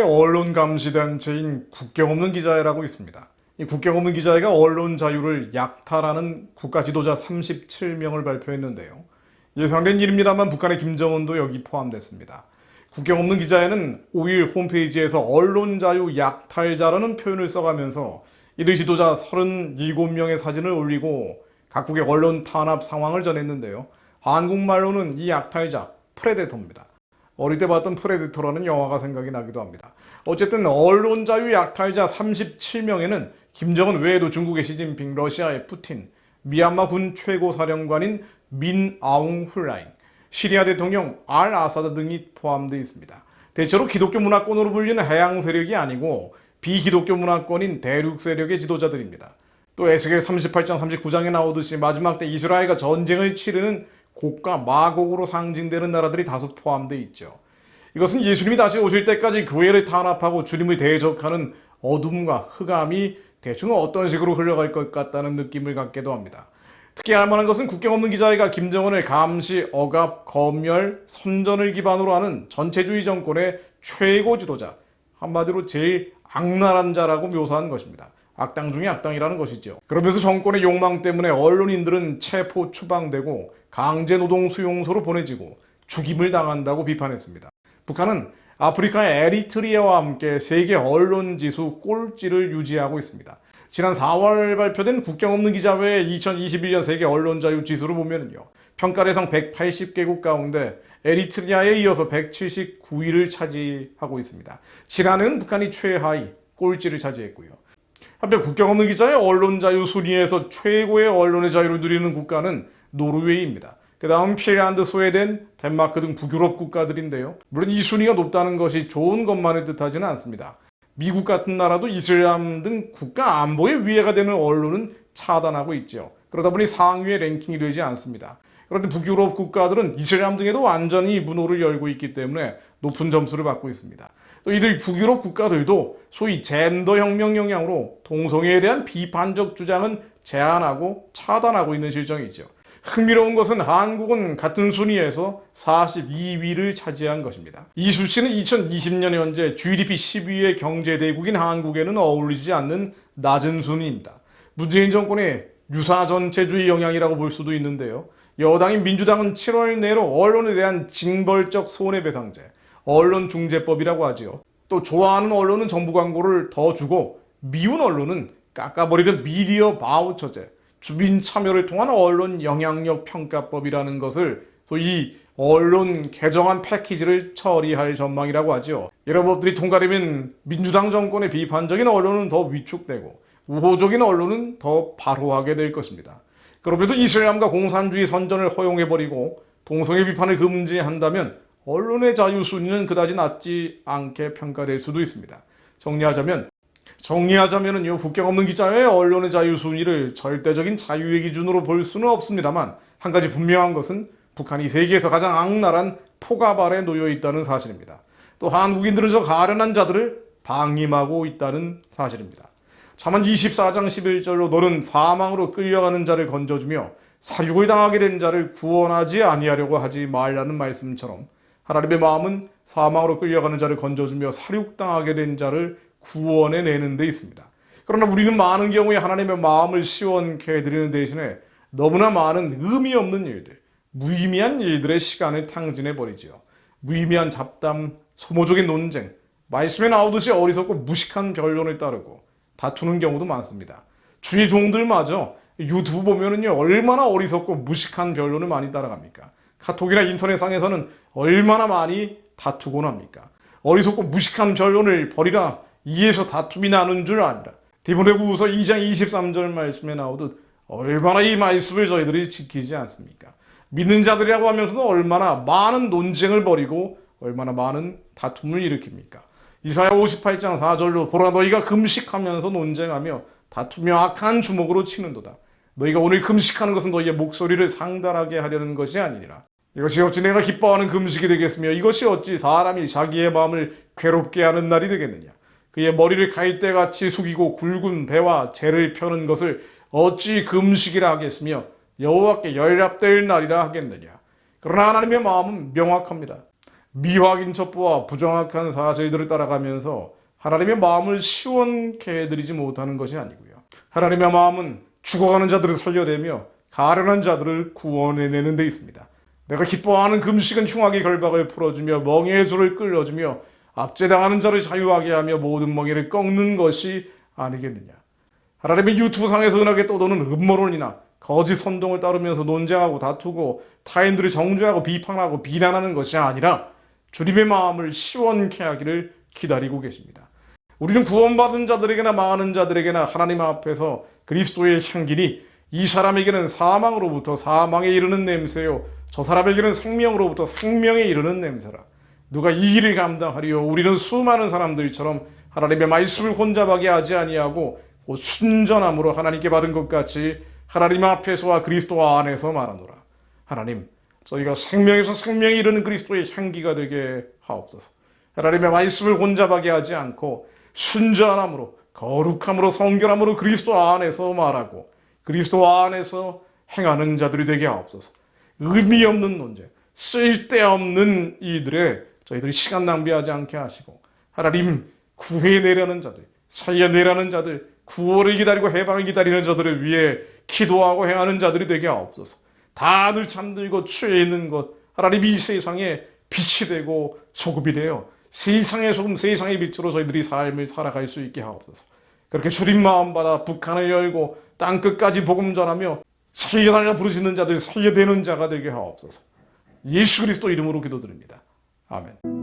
언론 감시 단체인 국경 없는 기자회라고 있습니다. 이 국경 없는 기자회가 언론 자유를 약탈하는 국가 지도자 37명을 발표했는데요. 예상된 일입니다만 북한의 김정은도 여기 포함됐습니다. 국경 없는 기자회는 5일 홈페이지에서 언론 자유 약탈자라는 표현을 써가면서 이들 지도자 37명의 사진을 올리고 각국의 언론 탄압 상황을 전했는데요. 한국말로는 이 약탈자 프레데터입니다. 어릴 때 봤던 프레데터라는 영화가 생각이 나기도 합니다. 어쨌든 언론 자유 약탈자 37명에는 김정은 외에도 중국의 시진핑, 러시아의 푸틴, 미얀마 군 최고 사령관인 민 아웅 훌라잉, 시리아 대통령 알 아사드 등이 포함되어 있습니다. 대체로 기독교 문화권으로 불리는 해양 세력이 아니고 비기독교 문화권인 대륙 세력의 지도자들입니다. 또 에스겔 38장 39장에 나오듯이 마지막 때 이스라엘과 전쟁을 치르는 곡과 마곡으로 상징되는 나라들이 다수 포함되어 있죠. 이것은 예수님이 다시 오실 때까지 교회를 탄압하고 주님을 대적하는 어둠과 흑암이 대충 어떤 식으로 흘러갈 것 같다는 느낌을 갖게도 합니다. 특히 알만한 것은 국경 없는 기자회가 김정은을 감시, 억압, 검열, 선전을 기반으로 하는 전체주의 정권의 최고 지도자, 한마디로 제일 악랄한 자라고 묘사한 것입니다. 악당 중에 악당이라는 것이죠. 그러면서 정권의 욕망 때문에 언론인들은 체포 추방되고 강제노동 수용소로 보내지고 죽임을 당한다고 비판했습니다. 북한은 아프리카의 에리트리아와 함께 세계 언론지수 꼴찌를 유지하고 있습니다. 지난 4월 발표된 국경 없는 기자회의 2021년 세계 언론자유 지수를 보면요. 평가 대상 180개국 가운데 에리트리아에 이어서 179위를 차지하고 있습니다. 지난해는 북한이 최하위 꼴찌를 차지했고요. 한편 국경 없는 기자의 언론 자유 순위에서 최고의 언론의 자유를 누리는 국가는 노르웨이입니다. 그 다음 핀란드, 스웨덴, 덴마크 등 북유럽 국가들인데요. 물론 이 순위가 높다는 것이 좋은 것만을 뜻하지는 않습니다. 미국 같은 나라도 이슬람 등 국가 안보에 위해가 되는 언론은 차단하고 있죠. 그러다 보니 상위의 랭킹이 되지 않습니다. 그런데 북유럽 국가들은 이슬람 등에도 완전히 문호를 열고 있기 때문에 높은 점수를 받고 있습니다. 또 이들 북유럽 국가들도 소위 젠더 혁명 영향으로 동성애에 대한 비판적 주장은 제한하고 차단하고 있는 실정이죠. 흥미로운 것은 한국은 같은 순위에서 42위를 차지한 것입니다. 이 수치는 2020년 현재 GDP 10위의 경제대국인 한국에는 어울리지 않는 낮은 순위입니다. 문재인 정권의 유사 전체주의 영향이라고 볼 수도 있는데요. 여당인 민주당은 7월 내로 언론에 대한 징벌적 손해배상제, 언론중재법이라고 하지요. 또 좋아하는 언론은 정부 광고를 더 주고 미운 언론은 깎아버리는 미디어 바우처제, 주민 참여를 통한 언론 영향력 평가법이라는 것을 소위 언론 개정안 패키지를 처리할 전망이라고 하죠. 이런 법들이 통과되면 민주당 정권의 비판적인 언론은 더 위축되고 우호적인 언론은 더 발호하게 될 것입니다. 그럼에도 이슬람과 공산주의 선전을 허용해버리고 동성애 비판을 금지한다면 언론의 자유 순위는 그다지 낮지 않게 평가될 수도 있습니다. 정리하자면은요, 국경 없는 기자회의 언론의 자유 순위를 절대적인 자유의 기준으로 볼 수는 없습니다만 한 가지 분명한 것은 북한이 세계에서 가장 악랄한 포갑 아래 놓여 있다는 사실입니다. 또 한국인들은 저 가련한 자들을 방임하고 있다는 사실입니다. 잠언 24장 11절로 너는 사망으로 끌려가는 자를 건져주며 사륙을 당하게 된 자를 구원하지 아니하려고 하지 말라는 말씀처럼 하나님의 마음은 사망으로 끌려가는 자를 건져주며 사륙당하게 된 자를 구원해내는 데 있습니다. 그러나 우리는 많은 경우에 하나님의 마음을 시원케 해드리는 대신에 너무나 많은 의미 없는 일들, 무의미한 일들의 시간을 탕진해버리지요. 무의미한 잡담, 소모적인 논쟁, 말씀에 나오듯이 어리석고 무식한 변론을 따르고 다투는 경우도 많습니다. 주의 종들마저 유튜브 보면은요, 얼마나 어리석고 무식한 변론을 많이 따라갑니까? 카톡이나 인터넷상에서는 얼마나 많이 다투곤 합니까? 어리석고 무식한 변론을 버리라, 이에서 다툼이 나는 줄 아니라. 디모데후서 2장 23절 말씀에 나오듯 얼마나 이 말씀을 저희들이 지키지 않습니까? 믿는 자들이라고 하면서도 얼마나 많은 논쟁을 벌이고 얼마나 많은 다툼을 일으킵니까? 이사야 58장 4절로 보라 너희가 금식하면서 논쟁하며 다투며 악한 주먹으로 치는도다. 너희가 오늘 금식하는 것은 너희의 목소리를 상달하게 하려는 것이 아니니라. 이것이 어찌 내가 기뻐하는 금식이 되겠으며 이것이 어찌 사람이 자기의 마음을 괴롭게 하는 날이 되겠느냐. 그의 머리를 갈대같이 숙이고 굵은 배와 재를 펴는 것을 어찌 금식이라 하겠으며 여호와께 연락될 날이라 하겠느냐. 그러나 하나님의 마음은 명확합니다. 미확인 첩보와 부정확한 사실들을 따라가면서 하나님의 마음을 시원케 해드리지 못하는 것이 아니고요. 하나님의 마음은 죽어가는 자들을 살려내며 가련한 자들을 구원해내는 데 있습니다. 내가 기뻐하는 금식은 흉악의 결박을 풀어주며 멍에의 줄을 끌어주며 압제당하는 자를 자유하게 하며 모든 멍에를 꺾는 것이 아니겠느냐. 하나님의 유튜브상에서 은하게 떠도는 음모론이나 거짓 선동을 따르면서 논쟁하고 다투고 타인들을 정죄하고 비판하고 비난하는 것이 아니라 주님의 마음을 시원케 하기를 기다리고 계십니다. 우리는 구원받은 자들에게나 망하는 자들에게나 하나님 앞에서 그리스도의 향기니 이 사람에게는 사망으로부터 사망에 이르는 냄새요 저 사람에게는 생명으로부터 생명에 이르는 냄새라. 누가 이 일을 감당하리요? 우리는 수많은 사람들처럼 하나님의 말씀을 혼잡하게 하지 아니하고 순전함으로 하나님께 받은 것 같이 하나님 앞에서와 그리스도 안에서 말하노라. 하나님, 저희가 생명에서 생명에 이르는 그리스도의 향기가 되게 하옵소서. 하나님의 말씀을 혼잡하게 하지 않고 순전함으로 거룩함으로 성결함으로 그리스도 안에서 말하고 그리스도 안에서 행하는 자들이 되게 하옵소서. 의미 없는 논쟁, 쓸데없는 이들에 저희들이 시간 낭비하지 않게 하시고 하나님 구해내려는 자들, 살려내려는 자들, 구원을 기다리고 해방을 기다리는 자들을 위해 기도하고 행하는 자들이 되게 하옵소서. 다들 잠들고 취해 있는 것, 하나님 이 세상에 빛이 되고 소금이 되어 세상의 소금, 세상의 빛으로 저희들이 삶을 살아갈 수 있게 하옵소서. 그렇게 주님 마음 받아 북한을 열고 땅끝까지 복음 전하며 살려달라 부르시는 자들 살려내는 자가 되게 하옵소서. 예수 그리스도 이름으로 기도드립니다. 아멘.